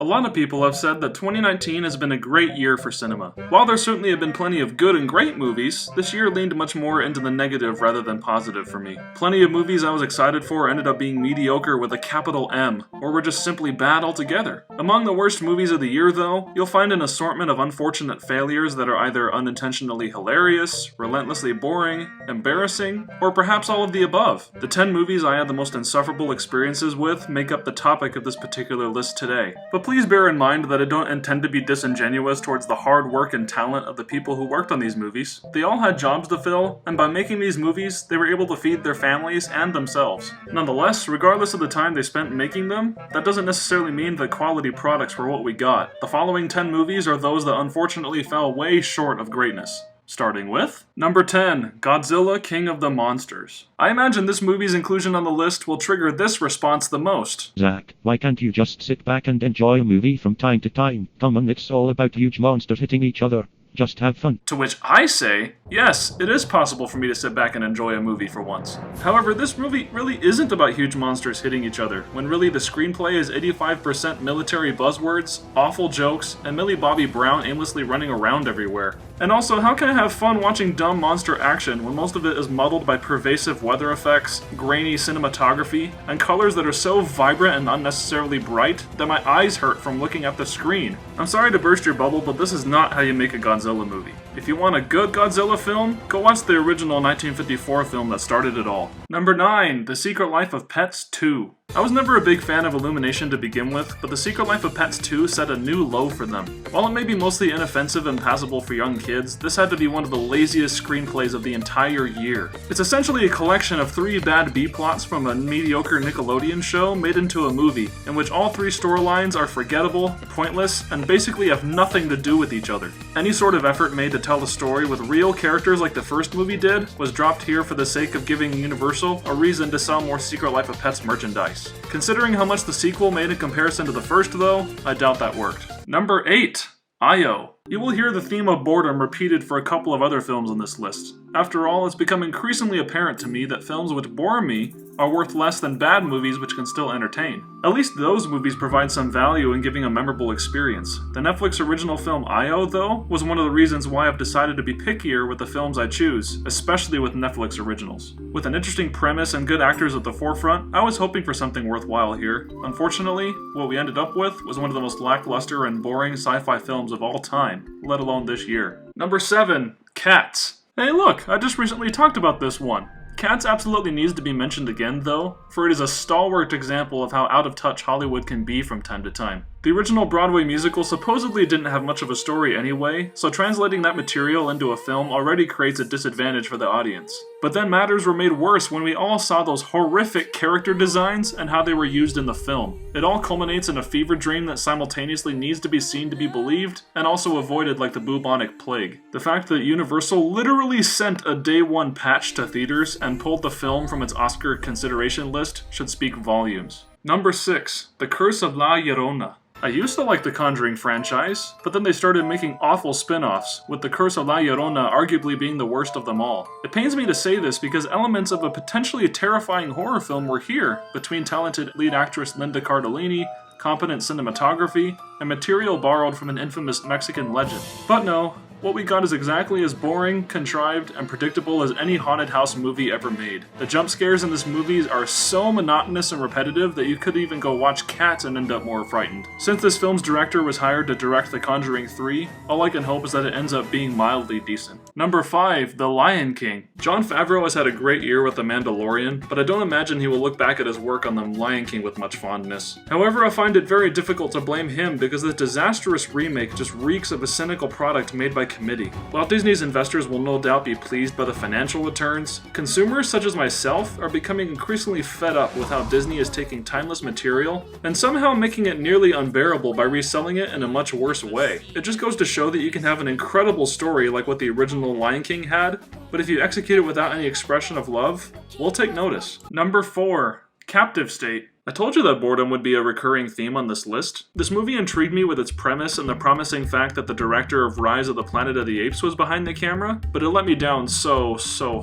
lot of people have said that 2019 has been a great year for cinema. While there certainly have been plenty of good and great movies, this year leaned much more into the negative rather than positive for me. Plenty of movies I was excited for ended up being mediocre with a capital M, or were just simply bad altogether. Among the worst movies of the year though, you'll find an assortment of unfortunate failures that are either unintentionally hilarious, relentlessly boring, embarrassing, or perhaps all of the above. The 10 movies I had the most insufferable experiences with make up the topic of this particular list today. But please bear in mind that I don't intend to be disingenuous towards the hard work and talent of the people who worked on these movies. They all had jobs to fill, and by making these movies, they were able to feed their families and themselves. Nonetheless, regardless of the time they spent making them, that doesn't necessarily mean that quality products were what we got. The following 10 movies are those that unfortunately fell way short of greatness. Starting with number 10, Godzilla, King of the Monsters. I imagine this movie's inclusion on the list will trigger this response the most. Zach, why can't you just sit back and enjoy a movie from time to time? Come on, it's all about huge monsters hitting each other. Just have fun. To which I say, yes, it is possible for me to sit back and enjoy a movie for once. However, this movie really isn't about huge monsters hitting each other, when really the screenplay is 85% military buzzwords, awful jokes, and Millie Bobby Brown aimlessly running around everywhere. And also, how can I have fun watching dumb monster action when most of it is muddled by pervasive weather effects, grainy cinematography, and colors that are so vibrant and unnecessarily bright that my eyes hurt from looking at the screen? I'm sorry to burst your bubble, but this is not how you make a Godzilla movie. If you want a good Godzilla film, go watch the original 1954 film that started it all. Number 9, The Secret Life of Pets 2. I was never a big fan of Illumination to begin with, but The Secret Life of Pets 2 set a new low for them. While it may be mostly inoffensive and passable for young kids, this had to be one of the laziest screenplays of the entire year. It's essentially a collection of 3 bad B-plots from a mediocre Nickelodeon show made into a movie, in which all 3 storylines are forgettable, pointless, and basically have nothing to do with each other. Any sort of effort made to tell the story with real characters like the first movie did was dropped here for the sake of giving Universal a reason to sell more Secret Life of Pets merchandise. Considering how much the sequel made in comparison to the first though, I doubt that worked. Number 8, Io. You will hear the theme of boredom repeated for a couple of other films on this list. After all, it's become increasingly apparent to me that films which bore me are worth less than bad movies which can still entertain. At least those movies provide some value in giving a memorable experience. The Netflix original film Io, though, was one of the reasons why I've decided to be pickier with the films I choose, especially with Netflix originals. With an interesting premise and good actors at the forefront, I was hoping for something worthwhile here. Unfortunately, what we ended up with was one of the most lackluster and boring sci-fi films of all time, let alone this year. Number 7, Cats. Hey look, I just recently talked about this one. Cats absolutely needs to be mentioned again though, for it is a stalwart example of how out of touch Hollywood can be from time to time. The original Broadway musical supposedly didn't have much of a story anyway, so translating that material into a film already creates a disadvantage for the audience. But then matters were made worse when we all saw those horrific character designs and how they were used in the film. It all culminates in a fever dream that simultaneously needs to be seen to be believed, and also avoided like the bubonic plague. The fact that Universal literally sent a day one patch to theaters and pulled the film from its Oscar consideration list should speak volumes. Number 6, The Curse of La Llorona. I used to like the Conjuring franchise, but then they started making awful spin-offs, with The Curse of La Llorona arguably being the worst of them all. It pains me to say this because elements of a potentially terrifying horror film were here, between talented lead actress Linda Cardellini, competent cinematography, and material borrowed from an infamous Mexican legend. But no, what we got is exactly as boring, contrived, and predictable as any haunted house movie ever made. The jump scares in this movie are so monotonous and repetitive that you could even go watch Cats and end up more frightened. Since this film's director was hired to direct The Conjuring 3, all I can hope is that it ends up being mildly decent. Number 5, The Lion King. Jon Favreau has had a great year with The Mandalorian, but I don't imagine he will look back at his work on The Lion King with much fondness. However, I find it very difficult to blame him because this disastrous remake just reeks of a cynical product made by committee. While Disney's investors will no doubt be pleased by the financial returns, consumers such as myself are becoming increasingly fed up with how Disney is taking timeless material and somehow making it nearly unbearable by reselling it in a much worse way. It just goes to show that you can have an incredible story like what the original Lion King had, but if you execute it without any expression of love, we'll take notice. Number 4, Captive State. I told you that boredom would be a recurring theme on this list. This movie intrigued me with its premise and the promising fact that the director of Rise of the Planet of the Apes was behind the camera, but it let me down so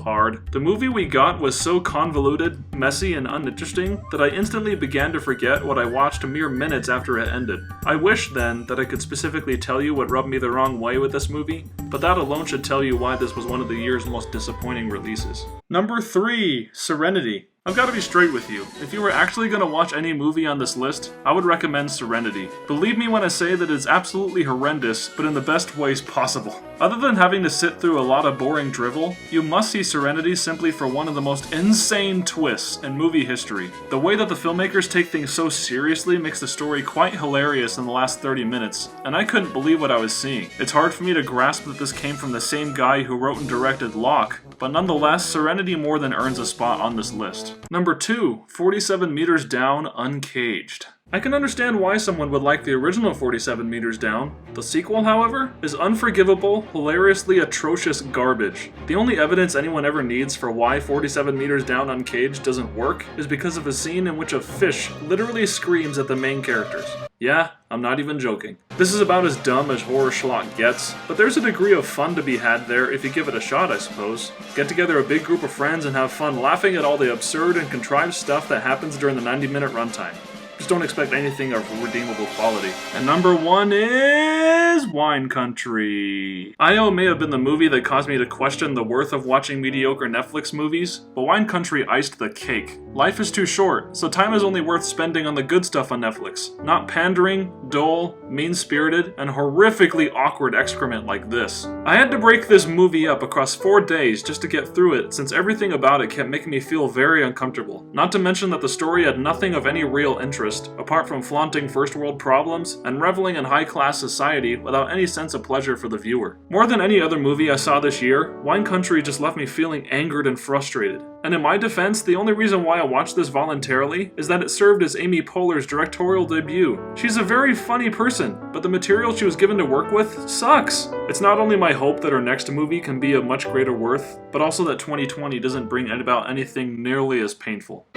hard. The movie we got was so convoluted, messy, and uninteresting that I instantly began to forget what I watched mere minutes after it ended. I wish, then, that I could specifically tell you what rubbed me the wrong way with this movie, but that alone should tell you why this was one of the year's most disappointing releases. Number 3, Serenity. I've got to be straight with you. If you were actually going to watch any movie on this list, I would recommend Serenity. Believe me when I say that it's absolutely horrendous, but in the best ways possible. Other than having to sit through a lot of boring drivel, you must see Serenity simply for one of the most insane twists in movie history. The way that the filmmakers take things so seriously makes the story quite hilarious in the last 30 minutes, and I couldn't believe what I was seeing. It's hard for me to grasp that this came from the same guy who wrote and directed Locke, but nonetheless, Serenity more than earns a spot on this list. Number 2, 47 Meters Down, Uncaged. I can understand why someone would like the original 47 Meters Down. The sequel, however, is unforgivable, hilariously atrocious garbage. The only evidence anyone ever needs for why 47 Meters Down Uncaged doesn't work is because of a scene in which a fish literally screams at the main characters. Yeah, I'm not even joking. This is about as dumb as horror schlock gets, but there's a degree of fun to be had there if you give it a shot, I suppose. Get together a big group of friends and have fun laughing at all the absurd and contrived stuff that happens during the 90-minute runtime. Just don't expect anything of redeemable quality. And number 1 is Wine Country. I.O. may have been the movie that caused me to question the worth of watching mediocre Netflix movies, but Wine Country iced the cake. Life is too short, so time is only worth spending on the good stuff on Netflix, not pandering, dull, mean-spirited, and horrifically awkward excrement like this. I had to break this movie up across 4 days just to get through it, since everything about it kept making me feel very uncomfortable. Not to mention that the story had nothing of any real interest, apart from flaunting first world problems and reveling in high-class society without any sense of pleasure for the viewer. More than any other movie I saw this year, Wine Country just left me feeling angered and frustrated. And in my defense, the only reason why I watched this voluntarily is that it served as Amy Poehler's directorial debut. She's a very funny person, but the material she was given to work with sucks. It's not only my hope that her next movie can be of much greater worth, but also that 2020 doesn't bring about anything nearly as painful.